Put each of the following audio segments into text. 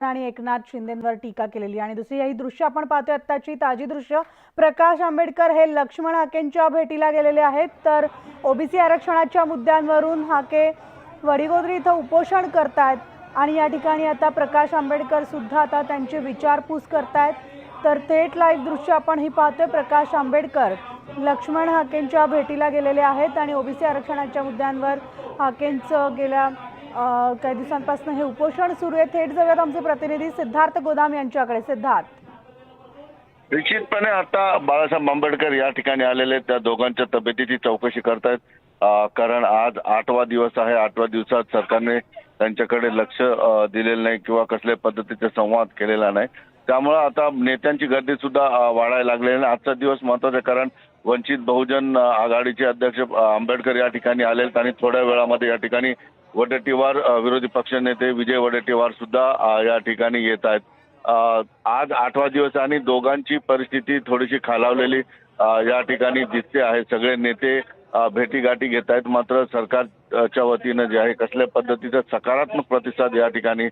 आणि एकनाथ शिंदेंवर टीका केलेली आणि दुसरी ही दृश्य आपण पाहतोय आत्ताची ताजी दृश्य। प्रकाश आंबेडकर हे लक्ष्मण हाकेंच्या भेटीला गेलेले आहेत। तर ओबीसी आरक्षणाच्या मुद्द्यांवरून हाके वडीगोद्री इथं उपोषण करतायत आणि या ठिकाणी आता प्रकाश आंबेडकर सुद्धा आता त्यांची विचारपूस करतायत। तर थेट लाईव्ह दृश्य आपण ही पाहतोय। प्रकाश आंबेडकर लक्ष्मण हाकेंच्या भेटीला गेलेले आहेत आणि ओबीसी आरक्षणाच्या मुद्द्यांवर हाकेंचं गेल्या काही दिवसांपासून हे उपोषण सुरू आहे। थेट जाऊयात आमचे प्रतिनिधी सिद्धार्थ गोदाम यांच्याकडे। सिद्धार्थ, निश्चितपणे आता बाळासाहेब आंबेडकर या ठिकाणी आलेले त्या दोघांच्या तब्येतीची चौकशी करतायत, कारण आज 8वा दिवस आहे। 8व्या दिवसात सरकारने त्यांच्याकडे लक्ष दिलेलं नाही किंवा कसल्या पद्धतीचा संवाद केलेला नाही। त्यामुळे आता नेत्यांची गर्दी सुद्धा वाढायला लागलेली आहे। आजचा दिवस महत्त्वाचा आहे कारण वंचित बहुजन आघाडीचे अध्यक्ष आंबेडकर या ठिकाणी आलेत आणि थोड्या वेळामध्ये या ठिकाणी वडेट्टीवार विरोधी पक्षनेते विजय वडेट्टीवार सुद्धा या ठिकाणी येत आहेत। आज 8वा दिवस आणि दोघांची परिस्थिती थोडीशी खालावलेली या ठिकाणी दिसते आहे। सगळे नेते भेटीगाठी घेत आहेत, मात्र सरकारच्या वतीनं जे आहे कसल्या पद्धतीचा सकारात्मक प्रतिसाद या ठिकाणी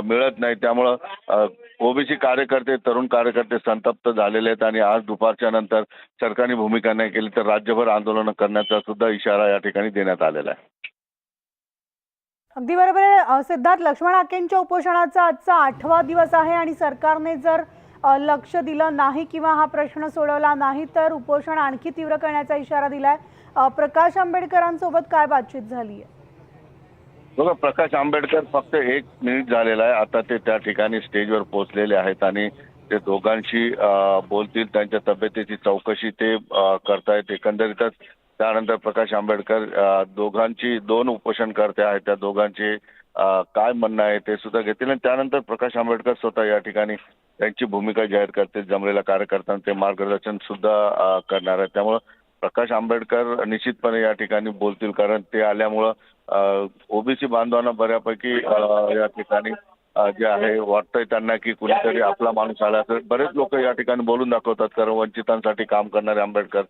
मिळत नाही। त्यामुळं ओबीसी कार्यकर्ते, तरुण कार्यकर्ते संतप्त झालेले आहेत आणि आज दुपारच्या नंतर सरकारने भूमिका नाही केली तर राज्यभर आंदोलन करण्याचा सुद्धा इशारा या ठिकाणी देण्यात आलेला आहे। अगदी बरोबर आहे सिद्धार्थ। लक्ष्मण हाकेंच्या उपोषणाचा आजचा 8वा दिवस आहे आणि सरकारने जर लक्ष दिलं नाही किंवा हा प्रश्न सोडवला नाही तर उपोषण आणखी तीव्र करण्याचा इशारा दिलाय। प्रकाश आंबेडकरांसोबत काय बातचीत झाली आहे? बघा, प्रकाश आंबेडकर फक्त 1 मिनिट झालेला आहे, आता ते त्या ठिकाणी स्टेजवर पोहोचलेले आहेत आणि ते दोघांशी बोलतील, त्यांच्या तब्येतीची चौकशी ते करतायत। एकंदरीतच त्यानंतर प्रकाश आंबेडकर दोघांची 2 उपोषणकर्ते आहेत, त्या दोघांचे काय म्हणणं आहे ते सुद्धा घेतील आणि त्यानंतर प्रकाश आंबेडकर स्वतः या ठिकाणी त्यांची भूमिका जाहीर करतील। जमलेल्या कार्यकर्त्यांचे मार्गदर्शन सुद्धा करणार आहेत। त्यामुळे प्रकाश आंबेडकर निश्चितपणे या ठिकाणी बोलतील, कारण ते आल्यामुळं ओबीसी बांधवांना बऱ्यापैकी या ठिकाणी जे आहे वाटतंय त्यांना की कुणीतरी आपला माणूस आला। तर बरेच लोक या ठिकाणी बोलून दाखवतात, कारण वंचितांसाठी काम करणारे आंबेडकर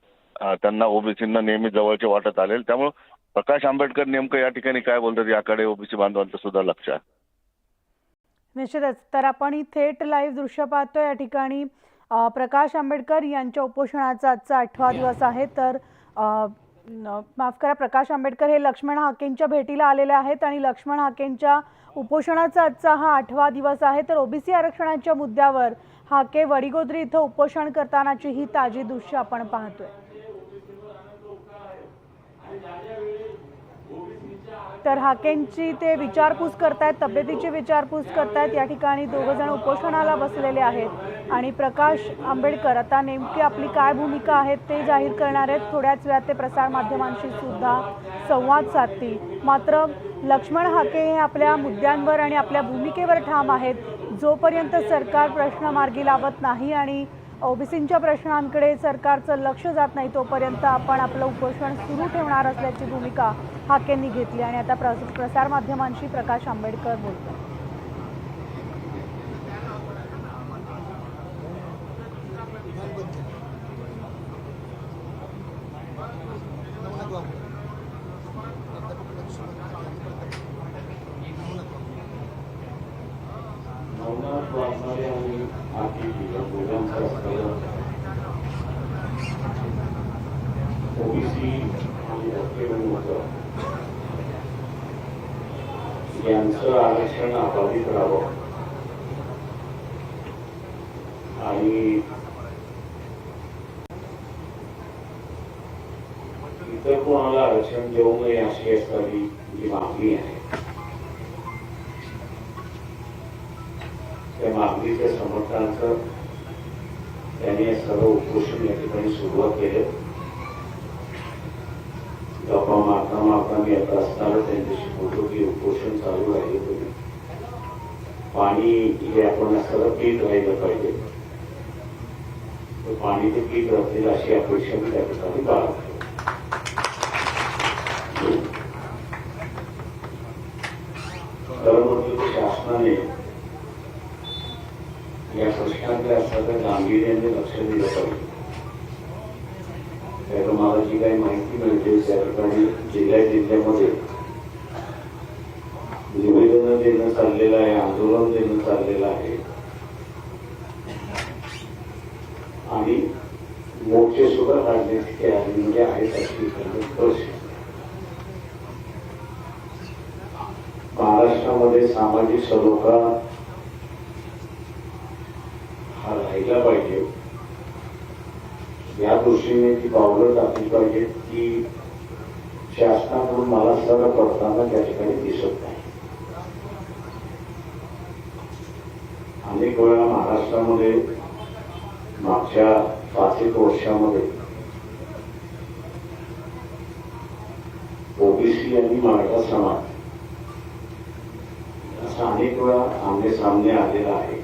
त्यांना ओबीसींना नेहमी जवळचे वाटत आले। त्यामुळे प्रकाश आंबेडकर नेमकं या ठिकाणी काय बोलतात याकडे ओबीसी बांधवांचं सुद्धा लक्ष आहे। निश्चितच। तर आपण ही थेट लाईव्ह दृश्य पाहतोय। या ठिकाणी प्रकाश आंबेडकर यांच्या उपोषणाचा आजचा 8वा दिवस आहे। तर माफ करा, प्रकाश आंबेडकर हे लक्ष्मण हाकेंच्या भेटीला आलेले आहेत आणि लक्ष्मण हाकेंच्या उपोषणाचा आजचा हा 8वा दिवस आहे। तर ओबीसी आरक्षणाच्या मुद्द्यावर हाके वडीगोद्री इथं उपोषण करतानाची ही ताजी दृश्य आपण पाहतोय। तर हाकेंची ते विचारपूस करतायत, तब्येतीची विचारपूस करतायत। या ठिकाणी 2 जण उपोषणाला बसलेले आहेत आणि प्रकाश आंबेडकर आता नेमकी आपली काय भूमिका आहे ते जाहीर करणार आहेत। थोड्याच वेळात ते प्रसार माध्यमांशी सुद्धा संवाद साधतील। मात्र लक्ष्मण हाके हे आपल्या मुद्द्यांवर आणि आपल्या भूमिकेवर ठाम आहेत। जोपर्यंत सरकार प्रश्न मार्गी लावत नाही आणि ओबीसींच्या प्रश्नांकडे सरकारचं लक्ष जात नाही तोपर्यंत आपण आपलं उपोषण सुरू ठेवणार असल्याची भूमिका हाकेंनी घेतली आणि आता प्रसार माध्यमांशी प्रकाश आंबेडकर बोलतात। ओबीसी यांचं आरक्षण अबाधित राहावं आणि इतर कोणाला आरक्षण देऊ नये अशी असणारी जी मागणी आहे त्या मागणीच्या समर्थनार्थ त्यांनी सर्व उपोषण या ठिकाणी सुरुवात केले। गप्पा मारता मारता मी आता असताना त्यांच्याशी बोलतो की उपोषण चालू राहिले तरी पाणी हे आपण असताना पीत राहिलं पाहिजे, पाणी ते पीत राहतील अशी अपेक्षा मी त्या ठिकाणी बाळगतो। खरं म्हटलं तर शासनाने या प्रश्नाकडे असताना गांभीर्याने लक्ष दिलं पाहिजे। मला जी काही माहिती मिळते त्या ठिकाणी जिल्ह्यामध्ये निवेदन निवेदन देणं चाललेलं आहे, आंदोलन देणं चाललेलं आहे आणि मोर्चे सुद्धा काढण्याची तयारी आहेत अशी परिस्थिती. महाराष्ट्रामध्ये सामाजिक सलोखा हा राहिला पाहिजे, या दृष्टीने ती पावलं टाकली पाहिजेत की शासनाकडून मला सगळं पडताना त्या ठिकाणी दिसत नाही. अनेक वेळा महाराष्ट्रामध्ये मागच्या 5-1 वर्षामध्ये ओबीसी आणि मराठा समाज असा अनेक वेळा आमने सामने आलेला आहे.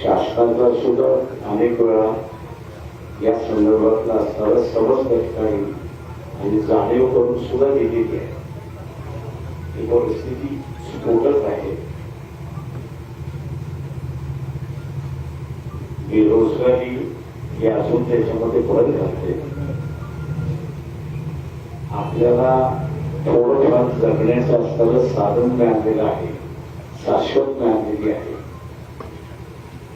शासनाचा सुद्धा अनेक वेळा या संदर्भातला असणारा समज त्या ठिकाणी आणि जाणीव करून सुद्धा दिलेली आहे. ही परिस्थिती स्फोटक आहे. बेरोजगारी ही अजून त्याच्यामध्ये भर घालते. आपल्याला थोडंफार जगण्याचं असणारं साधन मिळालेलं आहे, शाश्वत मिळालेली आहे.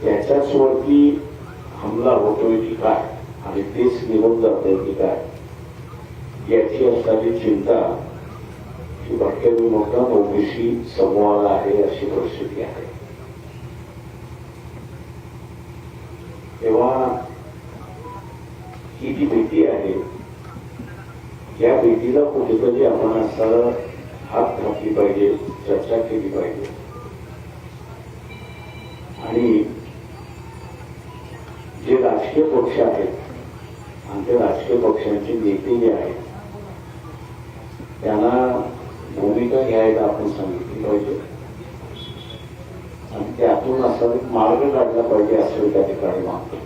त्याच्याच वरती हमला होतोय की काय आणि तेच निघून जातंय की काय याची असणारी चिंता ही भटक्या मोठा ओबीसी समूहाला आहे अशी परिस्थिती आहे. तेव्हा ही जी भीती आहे, या भीतीला कुठेतरी आपण असणारा हात घातली पाहिजे, चर्चा केली पाहिजे आणि जे राजकीय पक्ष आहेत आणि ते राजकीय पक्षांचे नेते जे आहेत त्यांना भूमिका घ्यायला आपण सांगितली पाहिजे आणि त्यातून असा एक मार्ग काढला पाहिजे असं त्या ठिकाणी मागतो.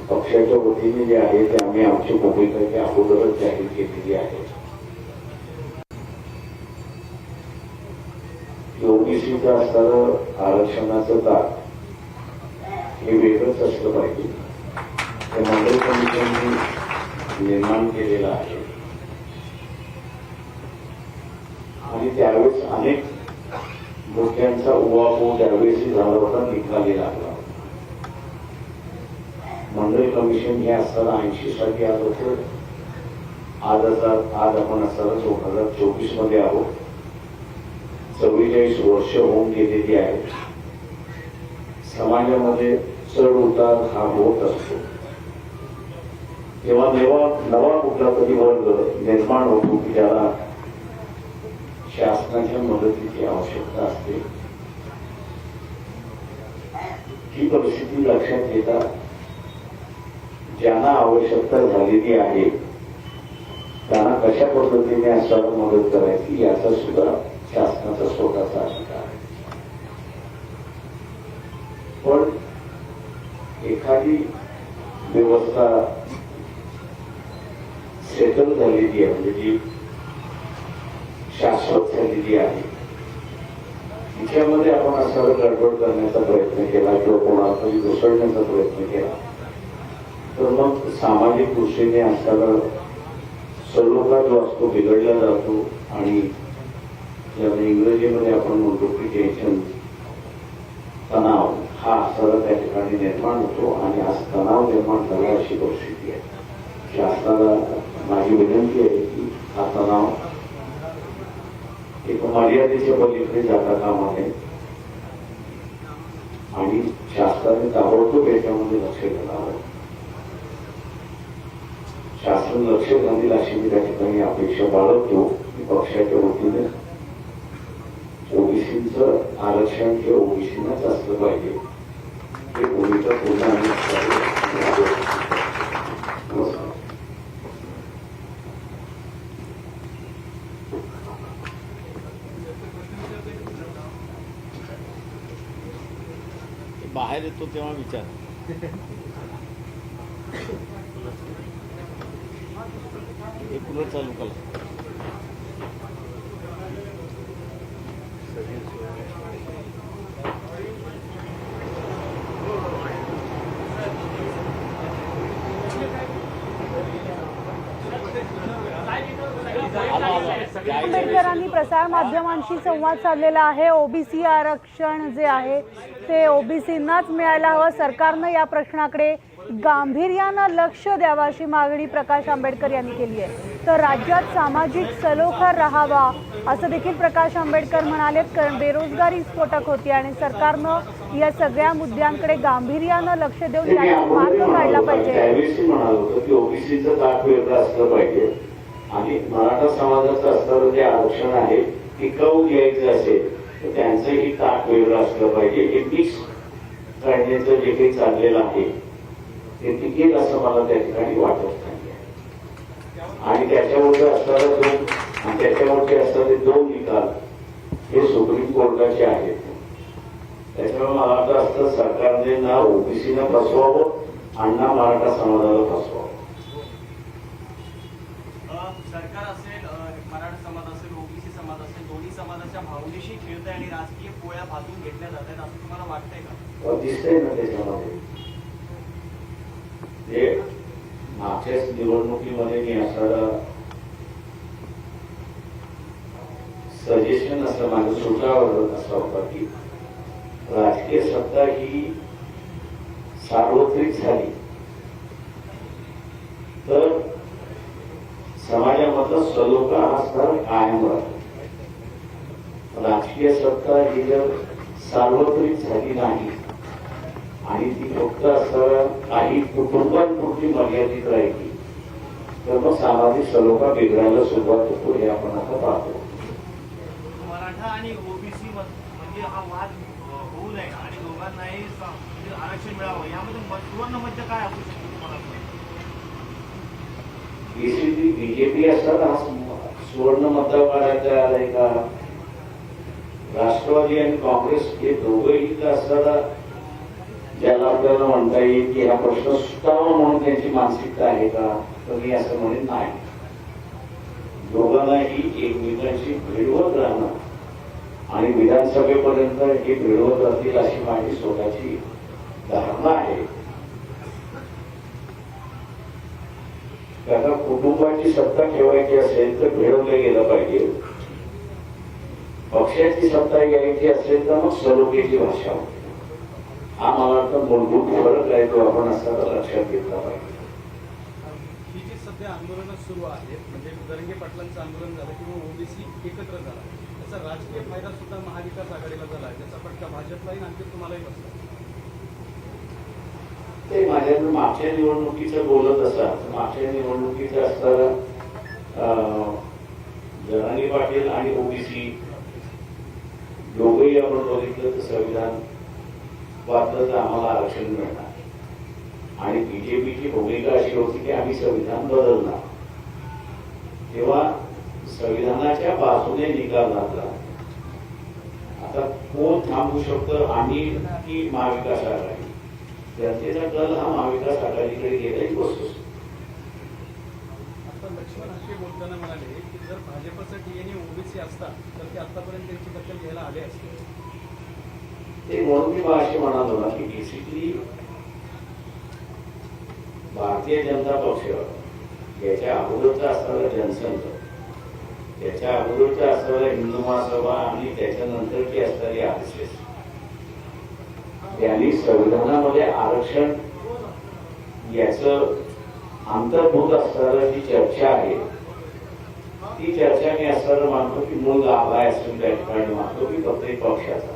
पक्षाच्या वतीने जे आहे ते आम्ही आमची भूमिका त्या अगोदरच जाहीर केलेली आहे. ओबीसीचं असणारं आरक्षणाचं दार हे वेगळंच असलं पाहिजे. ते मंडळ कमिशनने निर्माण केलेलं आहे आणि त्यावेळेस अनेक मुद्द्यांचा उहापोह त्यावेळेस झाला होता, निकाली लागला. मंडळ कमिशन हे असताना 80 साली आलं होतं. आज आपण असताना 2024 मध्ये आहोत. 44 वर्ष होऊन गेलेली आहेत. समाजामध्ये चढ उतार हा होत असतो. तेव्हा नवा कुठला तरी वर्ग निर्माण होतो की ज्याला शासनाच्या मदतीची आवश्यकता असते. ही परिस्थिती लक्षात घेता ज्यांना आवश्यकता झालेली आहे त्यांना कशा पद्धतीने असताना मदत करायची याचा सुद्धा शासनाचा स्वतःचा अधिकार आहे. पण एखादी व्यवस्था सेटल झालेली आहे, म्हणजे जी शाश्वत झालेली आहे, तिच्यामध्ये आपण असं गडबड करण्याचा प्रयत्न केला किंवा कोणाला तरी घुसळण्याचा प्रयत्न केला तर मग सामाजिक दृष्टीने असताना सलोखा जो असतो बिघडला जातो आणि ज्याला इंग्रजीमध्ये आपण म्हणतो की टेन्शन, तणाव हा असणारा त्या ठिकाणी निर्माण होतो आणि आज तणाव निर्माण झाला अशी परिस्थिती आहे. शासनाला माझी विनंती आहे की हा तणाव एक मर्यादेच्या पलीकडे जाता कामा नये आणि शासनाने ताबडतोब याच्यामध्ये लक्ष घालावं. शासन लक्ष घालील अशी मी त्या ठिकाणी अपेक्षा बाळगतो की पक्षाच्या वतीने ओबीसीचं आरक्षण हे ओबीसीनाच असलं पाहिजे ही भूमिका पूर्ण बाहेर येतो तेव्हा विचार हे पुढे चालू करा. आला प्रसार माध्यमांशी संवाद साधलेला आहे. ओबीसी आरक्षण जे आहे ते ओबीसींनाच मिळायला हवं. सरकारनं या प्रश्नाकडे गांभीर्यानं लक्ष द्यावं अशी मागणी प्रकाश आंबेडकर यांनी केली आहे. तर राज्यात सामाजिक सलोखा राहावा असं देखील प्रकाश आंबेडकर म्हणालेत. कारण बेरोजगारी स्फोटक होती आणि सरकारनं या सगळ्या मुद्द्यांकडे गांभीर्यानं लक्ष देऊन यातून मार्ग काढला पाहिजे. त्यावेळेस म्हणाल होतं की ओबीसीचं ताट वेगळं असलं पाहिजे आणि मराठा समाजाचं असणारं जे आरक्षण आहे टिकाऊ घ्यायचं असेल तर त्यांचंही ताट वेगळं असलं पाहिजे. हे मिक्स काढण्याचं जे काही चाललेलं आहे ते टिकेल असं मला त्या ठिकाणी वाटत नाही. आणि त्याच्यावरचे असणारे दोन निकाल हे सुप्रीम कोर्टाचे आहेत. त्याच्यामुळे मला वाटतं असतं सरकारने ना ओबीसीनं फसवावं आणि ना मराठा समाजाला फसवावं. सरकार असेल, मराठा समाज असेल, ओबीसी समाज असेल, दोन्ही समाजाच्या भावनेशी खेळत आहे आणि राजकीय पोळ्या भाजून घेतल्या जात आहेत असं तुम्हाला वाटतंय का? दिसतंय ना त्याच्यामध्ये. जे मागच्याच निवडणुकीमध्ये मी असं सजेशन असं माझं सुचवावर असा होता की राजकीय सत्ता ही सार्वत्रिक झाली तर समाजामधला सलोखा हा स्तर कायम राहतो. राजकीय सत्ता ही जर सार्वत्रिक झाली नाही आणि ती फक्त असं काही कुटुंबांपुरती मर्यादित राहिली तर मग सामाजिक सलोखा बिघडायला सुरुवात होतो. हे आपण आता पाहतो. मराठा आणि ओबीसी म्हणजे हा वाद होऊ नये आणि दोघांनाही आरक्षण मिळावं यामध्ये सुवर्ण मध्य काय असू शकतो तुम्हाला? बीजेपी असताना हा सुवर्ण मतदाराचा आलाय का? राष्ट्रवादी आणि काँग्रेस हे दोघंही असताना ज्याला आपल्याला म्हणता येईल की हा प्रश्न सुटावा म्हणून त्यांची मानसिकता आहे का? तर मी असं म्हणेन नाही. दोघांनाही एकमेकांशी भिडवत राहणं आणि विधानसभेपर्यंत हे भिडवत राहतील अशी माझी स्वतःची धारणा आहे. त्याला कुटुंबाची सत्ता ठेवायची असेल तर भिडवलं गेलं पाहिजे. पक्षाची सत्ता घ्यायची असेल तर मग सलोख्याची भाषा होती. हा मला वाटतं मूलभूत फरक आहे तो आपण असताना लक्षात घेतला पाहिजे. ही जी सध्या आंदोलनं सुरू आहेत म्हणजे जरंगे पाटलांचं आंदोलन झालं किंवा ओबीसी एकत्र झाला त्याचा राजकीय फायदा सुद्धा महाविकास आघाडीला झाला आहे. त्याचा फटका भाजपलाही आणखी तुम्हालाही बसला. ते माझ्याकडे मागच्या निवडणुकीचं बोलत असतात. मागच्या निवडणुकीचं असताना जरांगे पाटील आणि ओबीसी दोघंही आपण बघितलं तर संविधान वाचलं तर आम्हाला आरक्षण मिळणार आणि बीजेपीची भूमिका अशी होती की आम्ही संविधान बदलणार. तेव्हा संविधानाच्या बाजूने निकाल लागला. आता कोण थांबू शकतं, आम्ही की महाविकास आघाडी? जनतेचा कल हा महाविकास आघाडीकडे गेलाही वस्तू. आता लक्ष्मण हाके बोलताना म्हणाले की जर भाजपचा DNA ओबीसी असता तर ते आतापर्यंत त्यांची दखल घ्यायला आले असते. ते म्हणून मी असे म्हणालो ना की बेसिकली भारतीय जनता पक्ष याच्या अगोदरचा असणारा जनसंघ, त्याच्या अगोदरचा असणारा हिंदू महासभा आणि त्याच्यानंतरची असणारी RSS यांनी संविधानामध्ये आरक्षण याचं अंतर्भूत असणारं जी चर्चा आहे ती चर्चा मी असणारं मानतो की मूळ लाभ आहे असं त्या ठिकाणी मानतो की प्रत्येक पक्षाचा.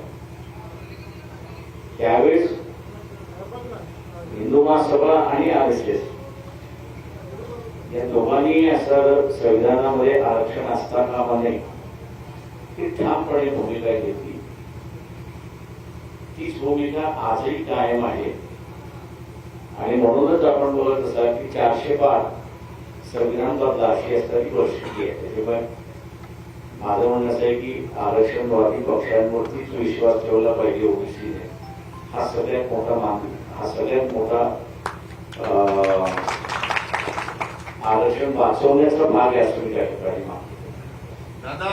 त्यावेळेस हिंदू महासभा आणि RSS या दोघांनी असं संविधानामध्ये आरक्षण असता कामा नये ती ठामपणे भूमिका घेतली. तीच भूमिका आजही कायम आहे आणि म्हणूनच आपण बोलत असाल की 405 संविधान बदला अशी असणारी परिस्थिती आहे. त्याच्यामुळे माझं म्हणणं असं आहे की आरक्षणवादी पक्षांवरतीच विश्वास ठेवला पाहिजे ओबीसीने. हा सगळ्यात मोठा आरक्षण वाचवण्याचा भाग आहे असं मी त्या ठिकाणी मानतो. दादा,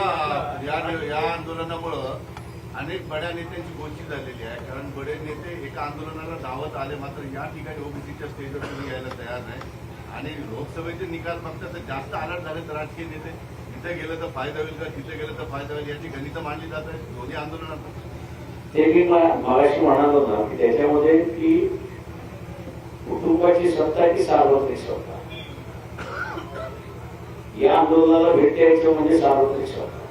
या आंदोलनामुळं अनेक बड्या नेत्यांची गोष्टी झालेली आहे. कारण बडे नेते एका आंदोलनाला धावत आले मात्र या ठिकाणी ओबीसीच्या स्टेजवर तुम्ही यायला तयार नाही आणि लोकसभेचे निकाल फक्त जास्त अलर्ट झाले तर राजकीय नेते तिथे गेलं तर फायदा होईल का तिथे गेलं तर फायदा होईल याची गणितं मांडली जात आहेत दोन्ही आंदोलनात. ते मी मगाशी म्हणालो ना की त्याच्यामध्ये की कुटुंबाची सत्ता की सार्वत्रिक सत्ता, या आंदोलनाला भेट द्यायचं म्हणजे सार्वत्रिक सत्ता.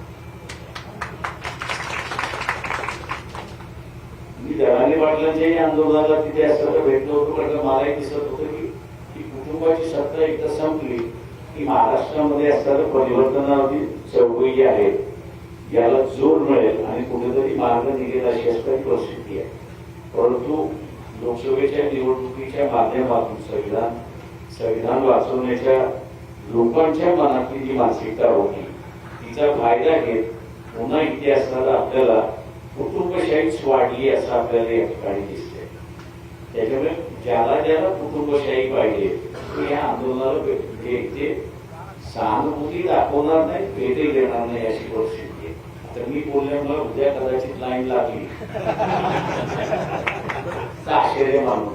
मी दराने पाटलांच्याही आंदोलनाला तिथे असताना भेटलो होतो, कारण मलाही दिसत होतं की कुटुंबाची सत्ता एकदा संपली की महाराष्ट्रामध्ये असताना परिवर्तनाची चळवळी आहे याला जोर मिळेल आणि कुठेतरी मार्ग निघेल अशी असणारी परिस्थिती आहे. परंतु लोकसभेच्या निवडणुकीच्या माध्यमातून संविधान वाचवण्याच्या लोकांच्या मनातली जी मानसिकता होती तिचा फायदा घेत पुन्हा इथे असताना आपल्याला कुटुंबशाहीच वाढली असं आपल्याला या ठिकाणी दिसतंय. त्याच्यामुळे ज्याला कुटुंबशाही पाहिजे तो या आंदोलनाला ते सहानुभूती दाखवणार नाही, भेटही देणार नाही अशी परिस्थिती आहे. तर मी बोलल्यामुळे उद्या कदाचित लाईन लागली तर आश्चर्य मानू.